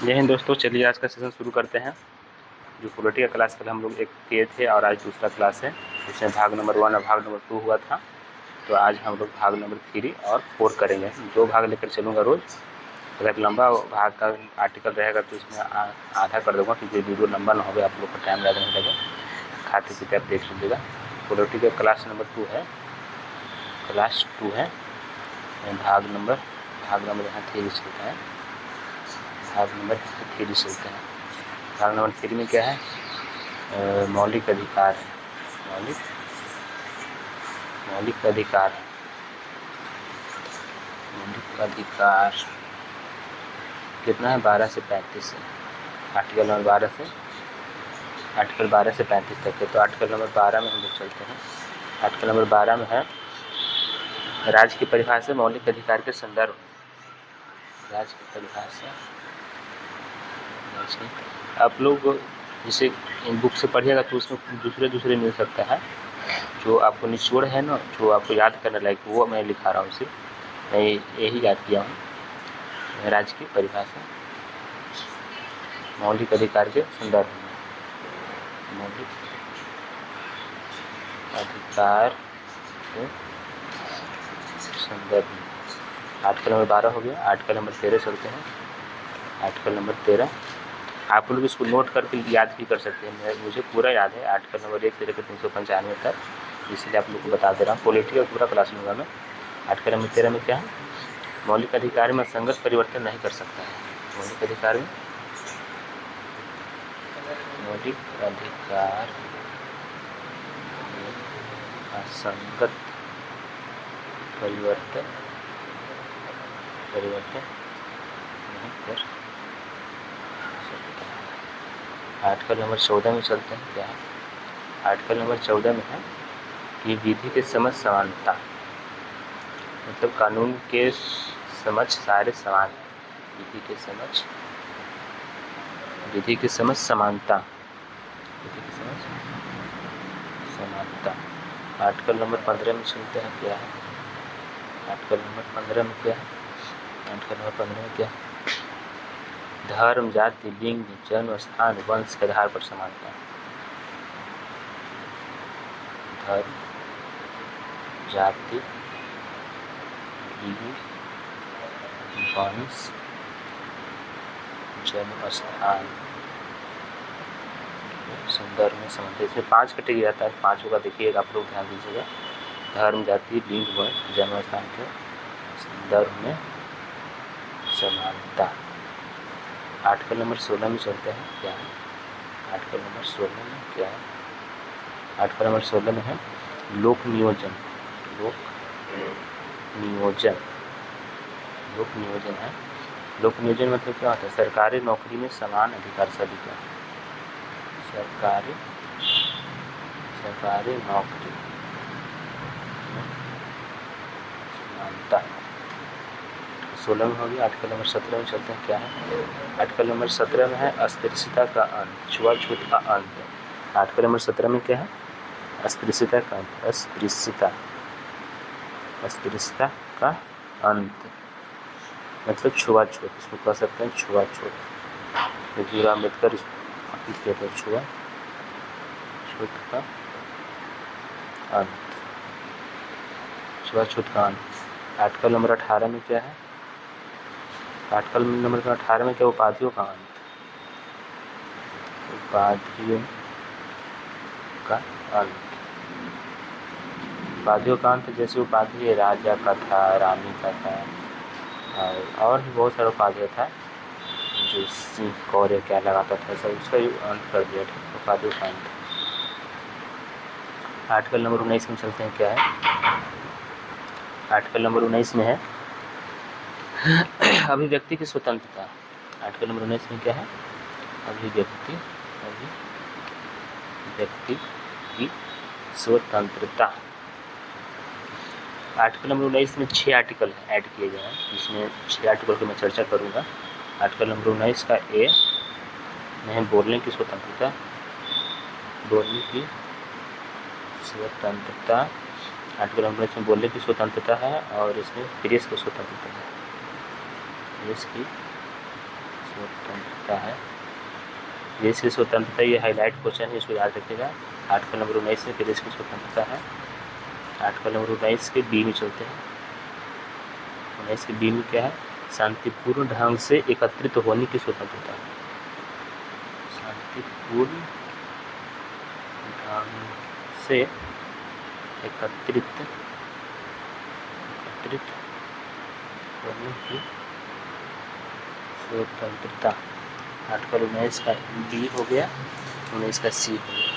जय हिंद दोस्तों, चलिए आज का सेशन शुरू करते हैं। जो पॉलिटी का क्लास कल हम लोग एक किए थे और आज दूसरा क्लास है। इसमें भाग नंबर 1 और भाग नंबर 2 हुआ था। तो आज हम लोग भाग नंबर 3 और 4 करेंगे। 2 भाग लेकर चलूँगा रोज़। अगर लंबा भाग का आर्टिकल रहेगा तो इसमें आधा कर दूँगा, क्योंकि वीडियो लंबा ना हो, आप लोग का टाइम ज़्यादा नहीं लगे। खाते पीते आप देख लीजिएगा। पॉलिटी का क्लास नंबर 2 है, क्लास 2 है। भाग नंबर यहाँ 3 चलता है। भाग नंबर 3 चलते हैं। भाग नंबर 3 में क्या है? मौलिक अधिकार है। मौलिक अधिकार कितना है? 12 से 35 है। आर्टिकल नंबर 12 से 35 तक है। तो आर्टिकल नंबर 12 में हम लोग चलते हैं। आर्टिकल नंबर 12 में है राज्य की परिभाषा मौलिक अधिकार के संदर्भ। राज्य की परिभाषा आप लोग जैसे इन बुक से पढ़िएगा तो उसमें दूसरे मिल सकता है। जो आपको निचोड़ है ना, जो आपको याद करने लायक, वो मैं लिखा रहा हूँ उसे। मैं यही याद किया हूँ। राज्य की परिभाषा मौलिक अधिकार के संदर्भ में। मौलिक अधिकार के संदर्भ में आर्टिकल नंबर 12 हो गया। आर्टिकल नंबर 13 चलते हैं। आर्टिकल नंबर 13 आप लोग इसको नोट करके याद भी कर सकते हैं। मुझे पूरा याद है आर्टिकल नंबर 1 से लेकर 395 तक, इसलिए आप लोग को बता दे रहा हूँ। पॉलिटी का पूरा क्लास लूँगा मैं। आर्टिकल नंबर 13 में क्या है? मौलिक अधिकार में असंगत परिवर्तन नहीं कर सकता है। मौलिक अधिकार में असंगत परिवर्तन नहीं कर सकता। आर्टिकल नंबर 14 में चलते हैं। क्या है? आर्टिकल नंबर 14 में है कि विधि के समझ समानता, मतलब कानून के समझ सारे समान है। विधि के समझ समानता। आर्टिकल नंबर 15 में चलते हैं। क्या है? आर्टिकल नंबर 15 में क्या है? आर्टिकल नंबर 15 में क्या है? धर्म, जाति, लिंग, जन्म स्थान, वंश के आधार पर समानता। धर्म, जाति, लिंग, वंश, जन्म स्थान संदर्भ में समानता। इसमें 5 कैटेगरी आता है। 5 का देखिएगा, आप लोग ध्यान दीजिएगा। धर्म, जाति, लिंग, वंश, जन्म स्थान के संदर्भ में समानता। आर्टिकल नंबर 16 में चलते हैं। क्या है? आर्टिकल नंबर 16 में क्या है? आर्टिकल नंबर 16 में है लोक नियोजन है। लोक नियोजन मतलब क्या होता है? सरकारी नौकरी में समान अधिकार सभी का। सरकारी नौकरी में समानता 16 में होगी। आर्टिकल नंबर 17 में चलते हैं। क्या है? आर्टिकल नंबर 17 में है अस्पृश्यता का अंत, छुआछूत का अंत। आर्टिकल नंबर 17 में क्या है? अस्पृश्यता का अंत। अस्पृश्यता का अंत मतलब छुआछूत, इसको कह सकते हैं छुआछूत। देखिए अम्बेडकर कहते हैं छुआछूत का अंत। छुआछूत का अंत। आर्टिकल नंबर 18 में क्या है? आर्टिकल नंबर 18 में क्या? उपाधियों का अंत। उपाधियों का अंत जैसे उपाधि राजा का था, रानी का था, और भी बहुत सारा उपाधि था। जो सिंह कौर्य क्या लगाता था, सब उसका अंत कर दिया था। उपाधियों का अंत। आर्टिकल नंबर 19 में चलते हैं। क्या है? आर्टिकल नंबर 19 में है अभिव्यक्ति की स्वतंत्रता। आर्टिकल नंबर 19 में क्या है? अभिव्यक्ति की स्वतंत्रता। आर्टिकल नंबर 19 में 6 आर्टिकल ऐड किए गए हैं, जिसमें 6 आर्टिकल की मैं चर्चा करूंगा। आर्टिकल नंबर 19 का ए में है बोलने की स्वतंत्रता। आर्टिकल नंबर 19 में बोलने की स्वतंत्रता है, और इसमें प्रेस की स्वतंत्रता है। प्रेस की स्वतंत्रता है, देश की स्वतंत्रता, ये हाईलाइट क्वेश्चन है, इसको याद रखिएगा। आर्टिकल नंबर 19 में देश की स्वतंत्रता है। आर्टिकल नंबर 19 के बी में चलते हैं। 19 के बी में क्या है? शांतिपूर्ण ढंग से एकत्रित होने की स्वतंत्रता। शांतिपूर्ण ढंग से एकत्रित होने की स्वतंत्रता। आर्टिकल 19 का बी हो गया, 19 का सी हो गया।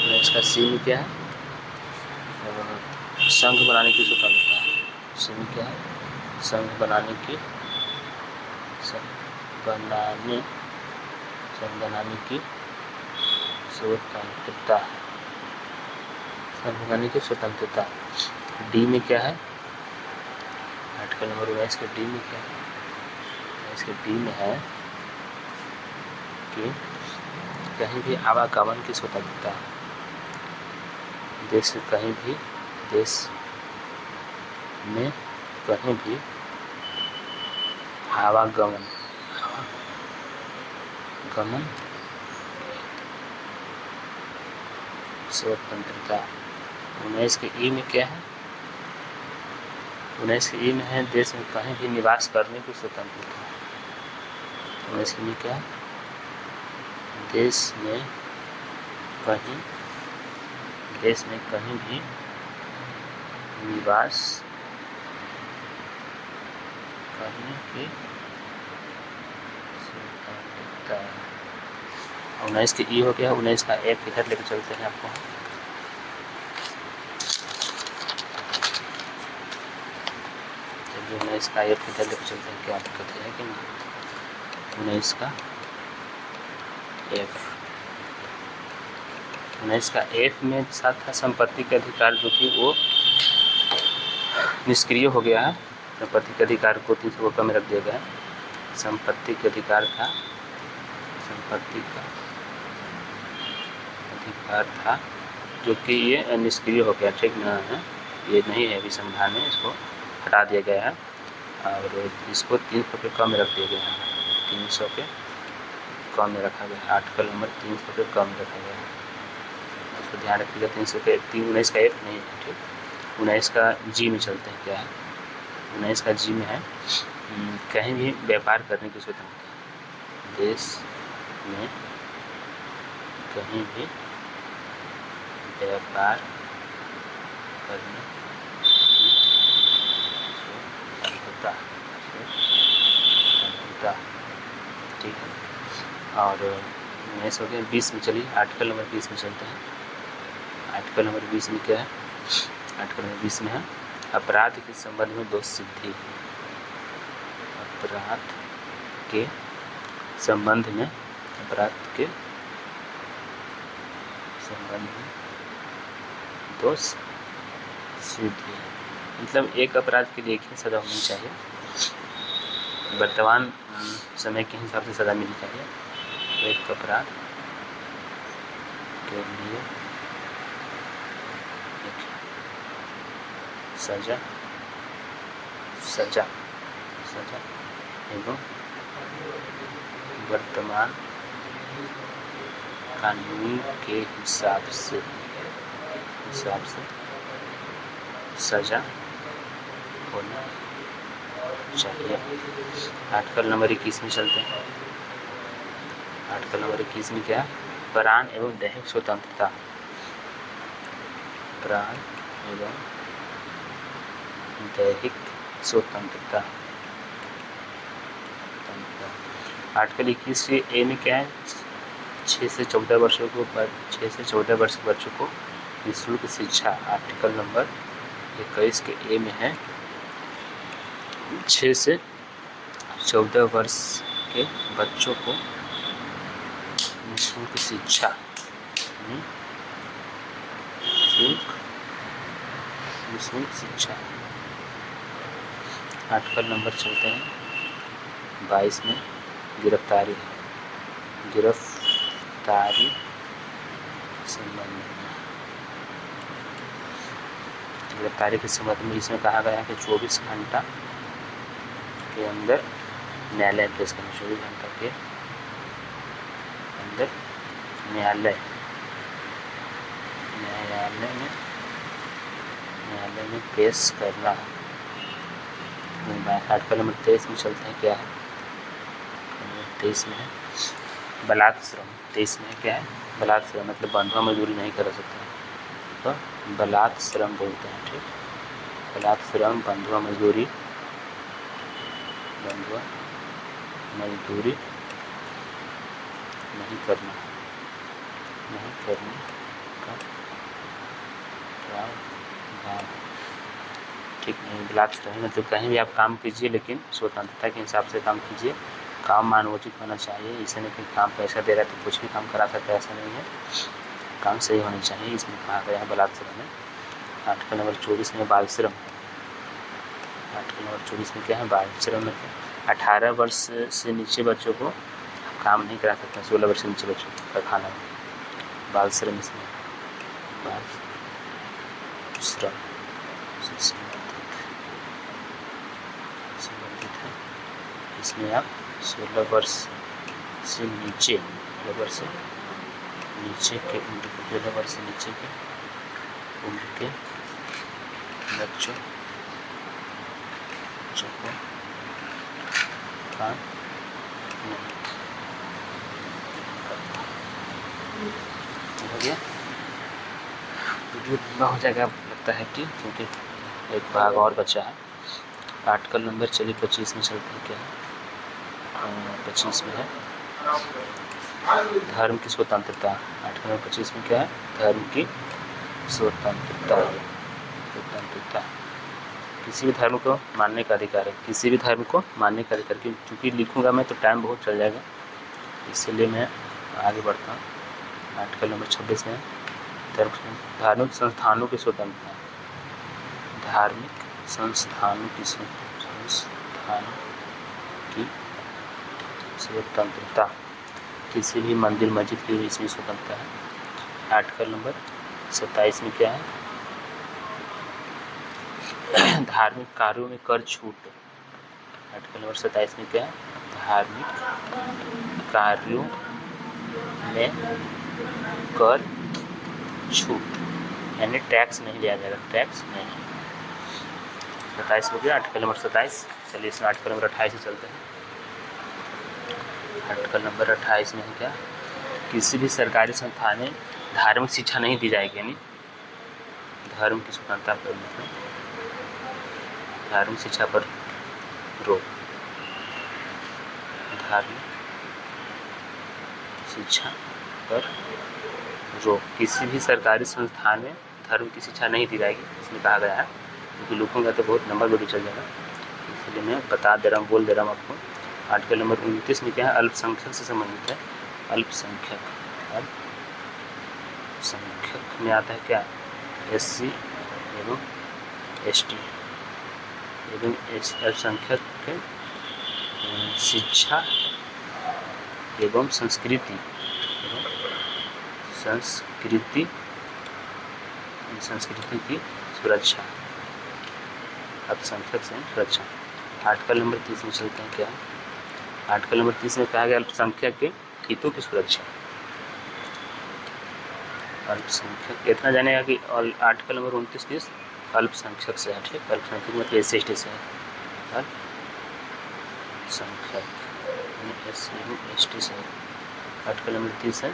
19 का सी में क्या है? संघ बनाने की स्वतंत्रता। सी में क्या है? संघ बनाने की स्वतंत्रता। संघ बनाने की स्वतंत्रता। डी में क्या है? आर्टिकल नंबर 19 के डी में क्या है? इसके डी में है कि कहीं भी आवागमन की स्वतंत्रता। देश में कहीं भी आवागमन स्वतंत्रता। 19 के ई में क्या है? 19 के ई में है देश में कहीं भी निवास करने की स्वतंत्रता। 19 के में क्या है? देश में कहीं भी निवास करने की स्वतंत्रता। 19 के ई हो गया। 19 का एफ इधर लेकर चलते हैं आपको। चलिए 19 का एफ इधर लेकर चलते हैं, क्या दिक्कत है कि नहीं। 19 का एफ, 19 का एफ में साथ था संपत्ति के अधिकार, जो कि वो निष्क्रिय हो गया है। संपत्ति के अधिकार को 300 कम रख दिया गया है। संपत्ति के अधिकार था, संपत्ति का अधिकार था जो कि ये निष्क्रिय हो गया, ठीक ना है, ये नहीं है अभी संविधान में, इसको हटा दिया गया है और इसको 300 पे कम रख दिया गया है। 300 पे कम में रखा गया है। आर्टिकल नंबर 300 पे कम रखा गया है, इसको ध्यान रखिएगा। 300 पे 19 का एफ नहीं है, ठीक। 19 का जी में चलते हैं, क्या है? 19 का जी में है कहीं भी व्यापार करने की स्वतंत्रता। देश में कहीं भी व्यापार करने की स्वतंत्रता, ठीक है। और 19 हो गया। 20 में चलिए, आर्टिकल नंबर 20 में चलते हैं। आर्टिकल नंबर 20 में क्या है? आर्टिकल नंबर 20 में है अपराध के संबंध में दोष सिद्धि। अपराध के संबंध में दोष सिद्धि, मतलब एक अपराध के लिए एक ही सज़ा होनी चाहिए। वर्तमान समय के हिसाब से सज़ा मिलनी चाहिए। एक अपराध के लिए सजा एवं वर्तमान कानून के हिसाब से सजा होना चाहिए। आर्टिकल नंबर 21 में चलते हैं। आर्टिकल नंबर 21 में क्या है? प्राण एवं दैहिक स्वतंत्रता। प्राण एवं दैहिक स्वतंत्रता। आर्टिकल 21 के ए में क्या है? 6 से 14 वर्षों के बच्चों को निःशुल्क शिक्षा। आर्टिकल नंबर 21 के ए में है 6 से 14 वर्ष के बच्चों को निःशुल्क शिक्षा। निःशुल्क शिक्षा। आर्टिकल नंबर चलते हैं 22 में गिरफ्तारी संबंध में। गिरफ्तारी के संबंध में इसमें कहा गया है कि 24 घंटा के अंदर न्यायालय पेश करना, 24 घंटा के अंदर न्यायालय में पेश करना। आर्टिकल नंबर 23 में चलते हैं, क्या है 23 में है बलात् श्रम। 23 में क्या है बलात् श्रम, मतलब बंधुआ मजदूरी नहीं कर सकते, तो बलात् श्रम बोलते हैं। ठीक, बलात् श्रम, बंधुआ मजदूरी नहीं करना का प्रावधान। ठीक नहीं, बलात् श्रम मतलब कहीं भी आप काम कीजिए लेकिन स्वतंत्रता के हिसाब से काम कीजिए, काम मानवोचित होना चाहिए। इसे नहीं कि काम पैसा दे रहा है तो कुछ भी काम करा सकता है, ऐसा नहीं है, काम सही होना चाहिए, इसमें कहा गया है बलात् श्रम में। आर्टिकल नंबर 24 में बाल श्रम। आर्टिकल नंबर 24 में क्या है बाल श्रम में 18 वर्ष से नीचे बच्चों को काम नहीं करा सकते, 16 वर्ष से नीचे बच्चों को कारखाना में बाल श्रम, इसमें बाल श्रम संबंधित है। इसमें आप 16 वर्ष से नीचे, 16 वर्ष से नीचे के उम्र के, 16 वर्ष से नीचे के उम्र के बच्चों को काम नहीं हो गया। वीडियो लंबा हो जाएगा लगता है कि, क्योंकि एक भाग और बचा है। आर्टिकल नंबर चलिए 25 में चलते हैं, क्या है 25 में है धर्म की स्वतंत्रता। आर्टिकल नंबर 25 में क्या है धर्म की स्वतंत्रता। किसी भी धर्म को मानने का अधिकार है, किसी भी धर्म को मानने का अधिकार। क्योंकि लिखूंगा मैं तो टाइम बहुत चल जाएगा, इसलिए मैं आगे बढ़ता हूँ। आर्टिकल नंबर 26 में धार्मिक संस्थानों की स्वतंत्रता। धार्मिक संस्थानों की स्वतंत्रता, किसी भी मंदिर मस्जिद की भी इसमें स्वतंत्रता है। आर्टिकल नंबर 27 में क्या है धार्मिक कार्यों में कर छूट। आर्टिकल नंबर 27 में क्या है धार्मिक कार्यों में कर छूट, यानी टैक्स नहीं लिया जाएगा, टैक्स नहीं। 27 हो गया आर्टिकल नंबर 27। चलिए इसमें आर्टिकल नंबर 28 से चलते हैं। आर्टिकल नंबर 28 में है क्या किसी भी सरकारी संस्थान में धार्मिक शिक्षा नहीं दी जाएगी, यानी धर्म की स्वतंत्रता पर धार्मिक शिक्षा पर रोक। धार्मिक शिक्षा पर रोक, किसी भी सरकारी संस्थान में धर्म की शिक्षा नहीं दी जाएगी, इसमें कहा गया है। क्योंकि लिखूंगा तो बहुत लंबा वीडियो चल जाएगा, इसलिए मैं बता दे रहा हूँ, बोल दे रहा हूँ आपको। आर्टिकल नंबर 29 में क्या है अल्पसंख्यक से संबंधित है। अल्पसंख्यक में आता है क्या SC एवं ST एवं अल्पसंख्यक के शिक्षा एवं संस्कृति की सुरक्षा। अल्पसंख्यक से सुरक्षा। आर्टिकल नंबर 30 में चलते हैं, क्या है आर्टिकल नंबर 30 में कहा गया अल्पसंख्यक के हितों की सुरक्षा। अल्पसंख्यक इतना जानेगा कि आर्टिकल नंबर 29-30 अल्पसंख्यक से है। ठीक, अल्पसंख्यक मतलब SC/ST से है। अल्पसंख्यक SC/ST से आर्टिकल नंबर 30 है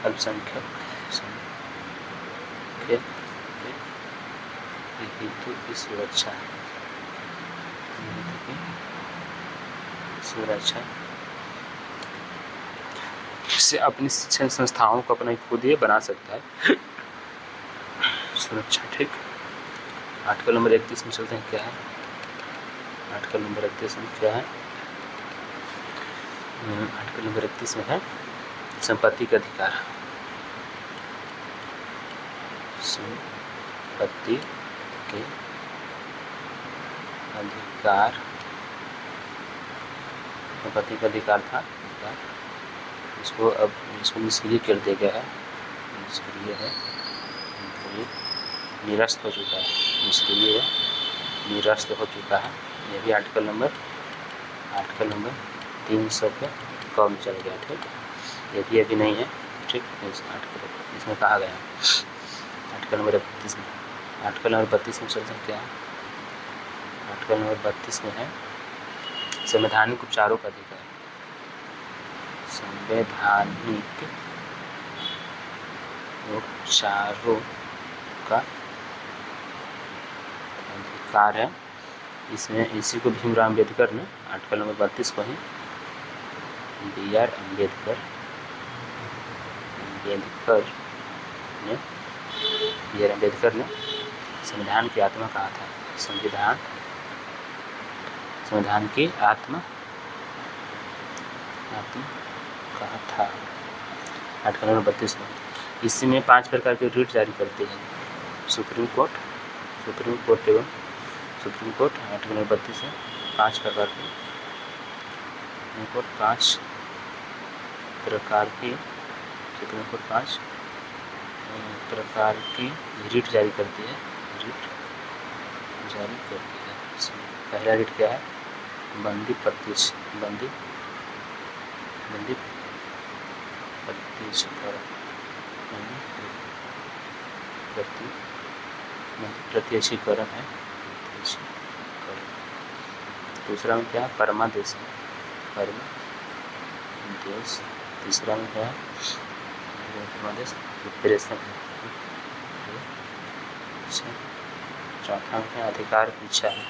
अल्पसंख्यक हितों की सुरक्षा। से अपनी शिक्षण संस्थाओं को अपना खुद ही बना सकता है सुरक्षा। ठीक, आर्टिकल नंबर 31 में चलते हैं, क्या है आर्टिकल नंबर 31 में क्या है आर्टिकल नंबर 31 में है संपत्ति का अधिकार। संपत्ति के अधिकार, संपत्ति का अधिकार था, इसको निष्क्रिय कर दिया गया है। निष्क्रिय है, निरस्त हो चुका है, निष्क्रिय निरस्त हो चुका है। यह भी आर्टिकल नंबर आर्टिकल नंबर 300 पे कम चल गया। ठीक, ये भी अभी नहीं है। ठीक, इस आर्टिकल इसमें कहा गया आर्टिकल नंबर 32 में। आर्टिकल नंबर 32 में चलते हैं क्या है? आर्टिकल नंबर 32 में है संवैधानिक उपचारों का अधिकार। संवैधानिक उपचारों का अधिकार है। इसमें इसी को भीमराव अम्बेडकर ने आर्टिकल नंबर 32 को ही BR अम्बेडकर ने संविधान की आत्मा कहा था। संविधान की आत्मा कहा था आर्टिकल नंबर 32 में। इसमें 5 प्रकार के रिट जारी करते हैं सुप्रीम कोर्ट एवं सुप्रीम कोर्ट। आर्टिकल नंबर 32 है 5 प्रकार के सुप्रीम कोर्ट 5 प्रकार की सुप्रीम कोर्ट 5 प्रकार की रिट जारी करती है। पहला रिट क्या है? बंदी प्रत्यक्षीकरण है। दूसरा में क्या है? परमादेश है। परमादेश। तीसरा में क्या है? परमादेश प्रेषण है। चौथा में अधिकार इच्छा है।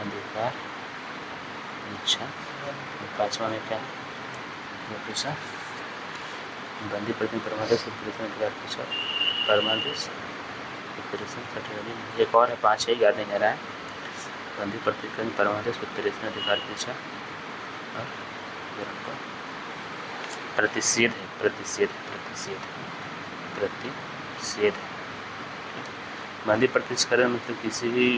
अधिकार इच्छा। पांचवा में क्या है? बंदी प्रतिनिधि परमादेश प्रेषण अधिकार इच्छा परमादेश प्रेषण। एक और है 5 है, याद नहीं आ रहा है। बंदी प्रतिनिधि परमादेश प्रेषण अधिकार की इच्छा और प्रतिषेध है। बंदी प्रतिष्ठित मतलब किसी भी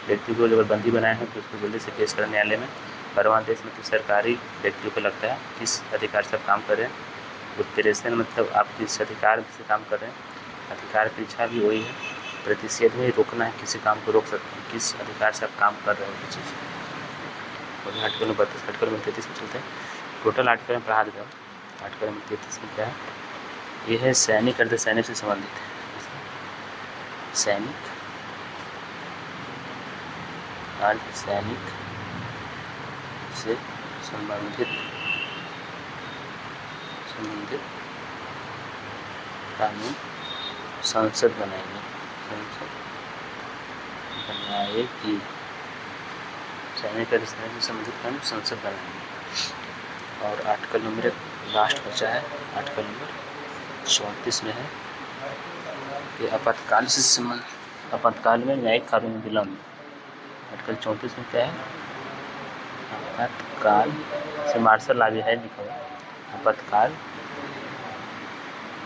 व्यक्ति को जब बंदी बनाए हैं तो उसको जल्दी से पेश करें न्यायालय में। परमादेश मतलब सरकारी व्यक्तियों को लगता है किस अधिकार से आप काम कर रहे हैं। उत्प्रेषण मतलब आप किस अधिकार से काम कर रहे हैं। अधिकार की इच्छा भी वही है। प्रतिषेध में रोकना है, किसी काम को रोक सकते हैं, किस अधिकार से आप काम कर रहे हो चीज़। और आर्टिकल नंबर 32 आर्टिकल नंबर 33 में चलते हैं। टोटल आर्टिकल में पढ़ा देता हूँ। आर्टिकल नंबर 33 में क्या है? ये है सैनिक अर्धसैनिक से संबंधित है। सैनिक अर्धसैनिक से संबंधित कानून संसद बनाएगी। सैनिक अर्धसैनिक से संबंधित कानून संसद बनाएगी। और आर्टिकल नंबर लास्ट बचा है आर्टिकल नंबर 34 में है कि आपातकाल में न्यायिक कार्यों में विलम्ब। आर्टिकल 34 में क्या है? आपातकाल से मार्शल लॉ भी है लिखा हुआ। आपातकाल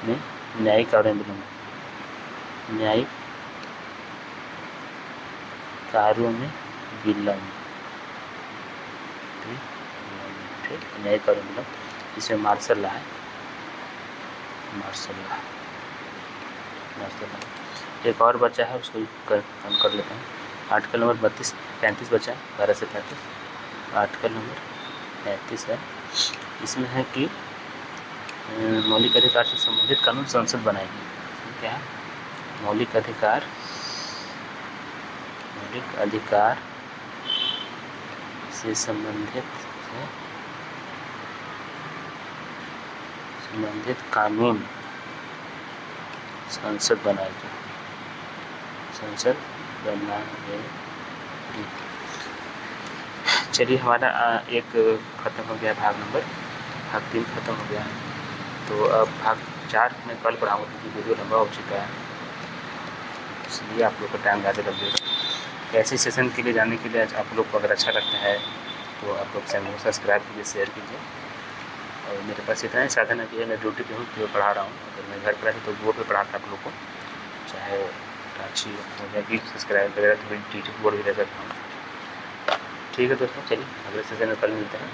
में न्यायिक कार्यों में विलम्ब। न्यायिक कार्यों में विलम्ब। ठीक, न्यायिक कार्यों में विलम्ब। इसमें मार्शल लॉ है। एक और बचा है, उसको हम कर लेते हैं। आर्टिकल नंबर 35 बचा है 12 से 35। आर्टिकल नंबर 35 है। इसमें है कि मौलिक अधिकार से संबंधित कानून संसद बनाएगी। क्या है? मौलिक अधिकार से संबंधित कानून संसद बनाएगी। चलिए, हमारा एक ख़त्म हो गया भाग 3 ख़त्म हो गया। तो अब भाग 4 में कल पढ़ाऊँगा क्योंकि वीडियो लंबा हो चुका है, इसलिए आप लोग का टाइम ज़्यादा लग जाएगा। ऐसे सेशन के लिए जाने के लिए आप लोग को अगर अच्छा लगता है तो आप लोग चैनल को सब्सक्राइब कीजिए, शेयर कीजिए। और मेरे पास इतना ही साधन है कि मैं ड्यूटी पे हूँ तो पढ़ा रहा हूँ। अगर मैं घर पर रहता तो बोर्ड पे पढ़ाता आप लोग को, चाहे अच्छी हो जाएगी सब्सक्राइब वगैरह तो टीचर बोर्ड भी रह सकता हूँ। ठीक है दोस्तों, चलिए अगले सेशन में कल मिलते हैं।